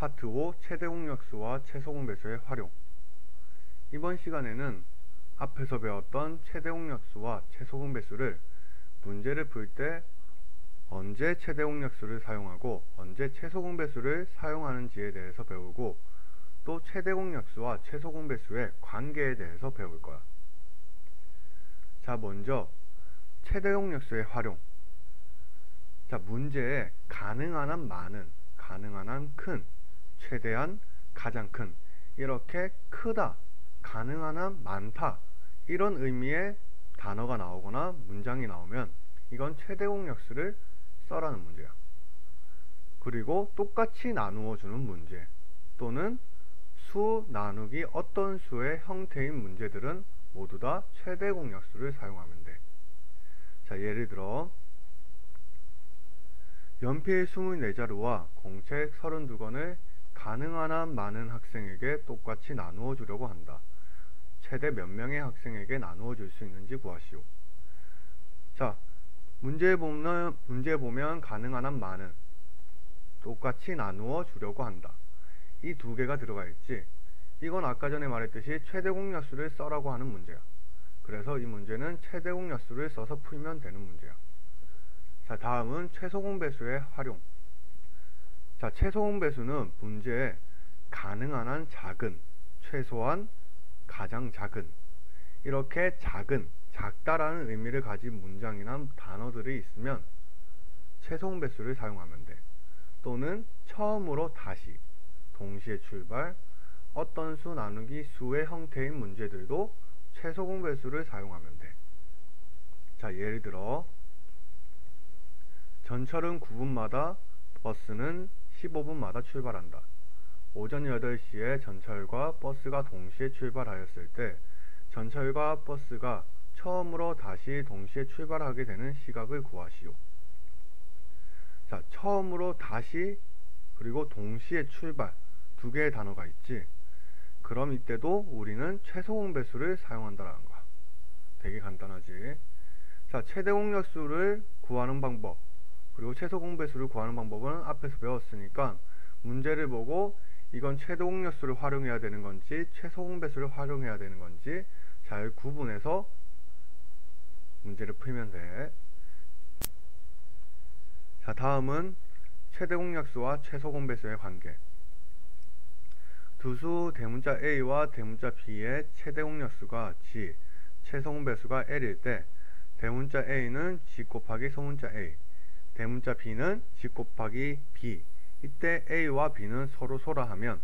파트 5 최대 공약수와 최소 공배수의 활용. 이번 시간에는 앞에서 배웠던 최대 공약수와 최소 공배수를 문제를 풀 때 언제 최대 공약수를 사용하고 언제 최소 공배수를 사용하는지에 대해서 배우고, 또 최대 공약수와 최소 공배수의 관계에 대해서 배울 거야. 자, 먼저 최대 공약수의 활용. 자, 문제에 가능한 한 많은, 가능한 한 큰, 최대한, 가장 큰, 이렇게 크다, 가능한 한 많다, 이런 의미의 단어가 나오거나 문장이 나오면 이건 최대 공약수를 써라는 문제야. 그리고 똑같이 나누어 주는 문제 또는 수 나누기 어떤 수의 형태인 문제들은 모두 다 최대 공약수를 사용하면 돼. 자, 예를 들어 연필 24자루와 공책 32권을 가능한 한 많은 학생에게 똑같이 나누어 주려고 한다. 최대 몇 명의 학생에게 나누어 줄 수 있는지 구하시오. 자, 문제에 보면 가능한 한 많은, 똑같이 나누어 주려고 한다, 이 두 개가 들어가 있지. 이건 아까 전에 말했듯이 최대 공약수를 써라고 하는 문제야. 그래서 이 문제는 최대 공약수를 써서 풀면 되는 문제야. 자, 다음은 최소 공배수의 활용. 자, 최소 공배수는 문제에 가능한 한 작은, 최소한, 가장 작은, 이렇게 작은, 작다라는 의미를 가진 문장이나 단어들이 있으면 최소 공배수를 사용하면 돼. 또는 처음으로 다시, 동시에 출발, 어떤 수 나누기 수의 형태인 문제들도 최소 공배수를 사용하면 돼. 자, 예를 들어 전철은 9분마다, 버스는 15분마다 출발한다. 오전 8시에 전철과 버스가 동시에 출발하였을 때 전철과 버스가 처음으로 다시 동시에 출발하게 되는 시각을 구하시오. 자, 처음으로 다시 그리고 동시에 출발, 두 개의 단어가 있지. 그럼 이때도 우리는 최소 공배수를 사용한다라는 거야. 되게 간단하지. 자, 최대 공약수를 구하는 방법, 그리고 최소 공배수를 구하는 방법은 앞에서 배웠으니까 문제를 보고 이건 최대 공약수를 활용해야 되는 건지 최소 공배수를 활용해야 되는 건지 잘 구분해서 문제를 풀면 돼. 자, 다음은 최대 공약수와 최소 공배수의 관계. 두수 대문자 A와 대문자 B의 최대 공약수가 G, 최소 공배수가 L일 때 대문자 A는 G 곱하기 소문자 A, 대문자 B는 G 곱하기 B. 이때 A와 B는 서로 소라 하면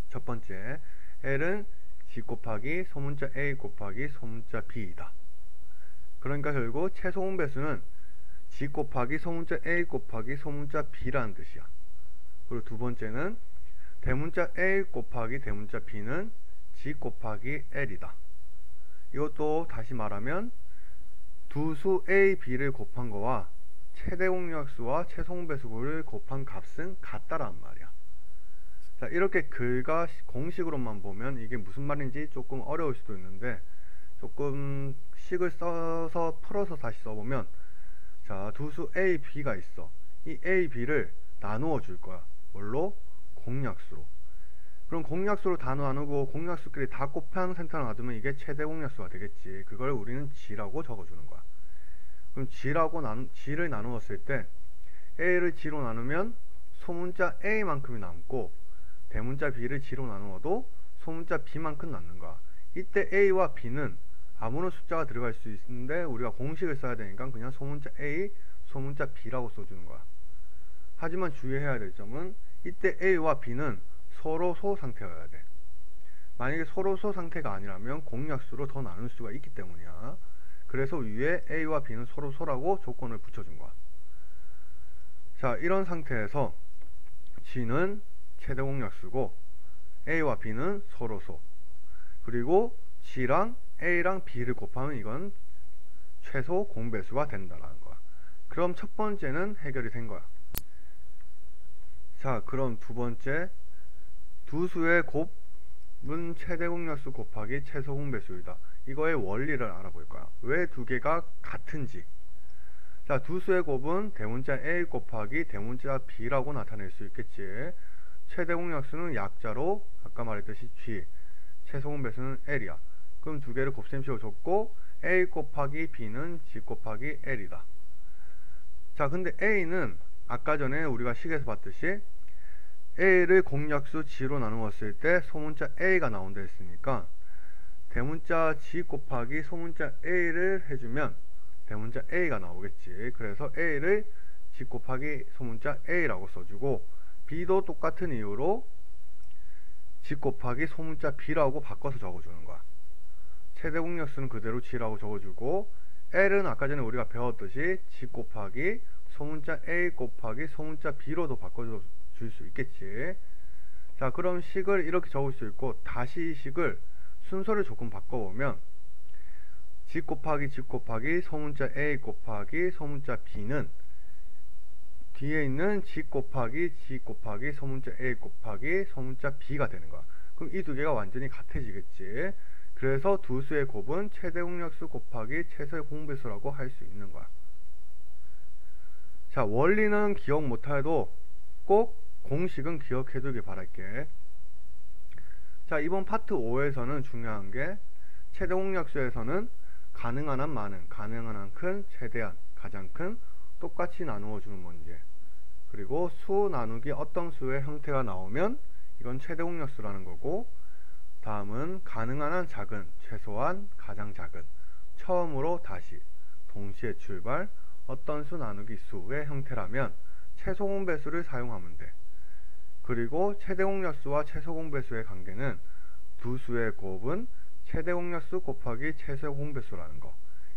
첫 번째, L은 G 곱하기 소문자 A 곱하기 소문자 B이다. 그러니까 결국 최소 공배수는 G 곱하기 소문자 A 곱하기 소문자 B라는 뜻이야. 그리고 두 번째는 대문자 A 곱하기 대문자 B는 G 곱하기 L이다. 이것도 다시 말하면 두 수 A, B를 곱한 거와 최대 공약수와 최소 공배수를 곱한 값은 같다란 말이야. 자, 이렇게 글과 공식으로만 보면 이게 무슨 말인지 조금 어려울 수도 있는데 조금 식을 써서 풀어서 다시 써보면, 자, 두 수 A, B가 있어. 이 A, B를 나누어 줄 거야. 뭘로? 공약수로. 그럼 공약수로 다 나누고 공약수끼리 다 곱한 상태로 놔두면 이게 최대 공약수가 되겠지. 그걸 우리는 G라고 적어주는 거야. 그럼 G를 나누었을 때 A를 G로 나누면 소문자 A만큼이 남고 대문자 B를 G로 나누어도 소문자 B만큼 남는 거야. 이때 A와 B는 아무런 숫자가 들어갈 수 있는데 우리가 공식을 써야 되니까 그냥 소문자 A, 소문자 B라고 써주는 거야. 하지만 주의해야 될 점은 이때 A와 B는 서로 소 상태여야 돼. 만약에 서로 소 상태가 아니라면 공약수로 더 나눌 수가 있기 때문이야. 그래서 위에 A와 B는 서로 소라고 조건을 붙여준 거야. 자, 이런 상태에서 G는 최대 공약수고 A와 B는 서로 소, 그리고 G랑 A랑 B를 곱하면 이건 최소 공배수가 된다라는 거야. 그럼 첫 번째는 해결이 된 거야. 자, 그럼 두 번째, 두 수의 곱은 최대 공약수 곱하기 최소 공배수이다. 이거의 원리를 알아볼 거야. 왜 두 개가 같은지. 자, 두 수의 곱은 대문자 A 곱하기 대문자 B라고 나타낼 수 있겠지. 최대 공약수는 약자로 아까 말했듯이 G, 최소 공배수는 L이야. 그럼 두 개를 곱셈식으로 줬고 A 곱하기 B는 G 곱하기 L이다. 자, 근데 A는 아까 전에 우리가 식에서 봤듯이 A를 공약수 G로 나누었을 때 소문자 A가 나온다 했으니까 대문자 G 곱하기 소문자 A를 해주면 대문자 A가 나오겠지. 그래서 A를 G 곱하기 소문자 A라고 써주고 B도 똑같은 이유로 G 곱하기 소문자 B라고 바꿔서 적어주는 거야. 최대 공약수는 그대로 G라고 적어주고 L은 아까 전에 우리가 배웠듯이 G 곱하기 소문자 A 곱하기 소문자 B로도 바꿔줄 수 있겠지. 자, 그럼 식을 이렇게 적을 수 있고 다시 이 식을 순서를 조금 바꿔보면 G 곱하기 G 곱하기 소문자 A 곱하기 소문자 B는 뒤에 있는 G 곱하기 G 곱하기 소문자 A 곱하기 소문자 B가 되는 거야. 그럼 이 두 개가 완전히 같아지겠지. 그래서 두 수의 곱은 최대 공약수 곱하기 최소 공배수라고 할 수 있는 거야. 자, 원리는 기억 못해도 꼭 공식은 기억해 두길 바랄게. 자, 이번 파트 5에서는 중요한 게 최대 공약수에서는 가능한 한 많은, 가능한 한 큰, 최대한, 가장 큰 똑같이 나누어 주는 문제, 그리고 수 나누기 어떤 수의 형태가 나오면 이건 최대 공약수라는 거고, 다음은 가능한 한 작은, 최소한, 가장 작은, 처음으로 다시, 동시에 출발, 어떤 수 나누기 수의 형태라면 최소 공배수를 사용하면 돼. 그리고 최대 공약수와 최소 공배수의 관계는 두 수의 곱은 최대 공약수 곱하기 최소 공배수라는 거.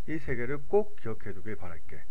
이 세 개를 꼭 기억해 두길 바랄게.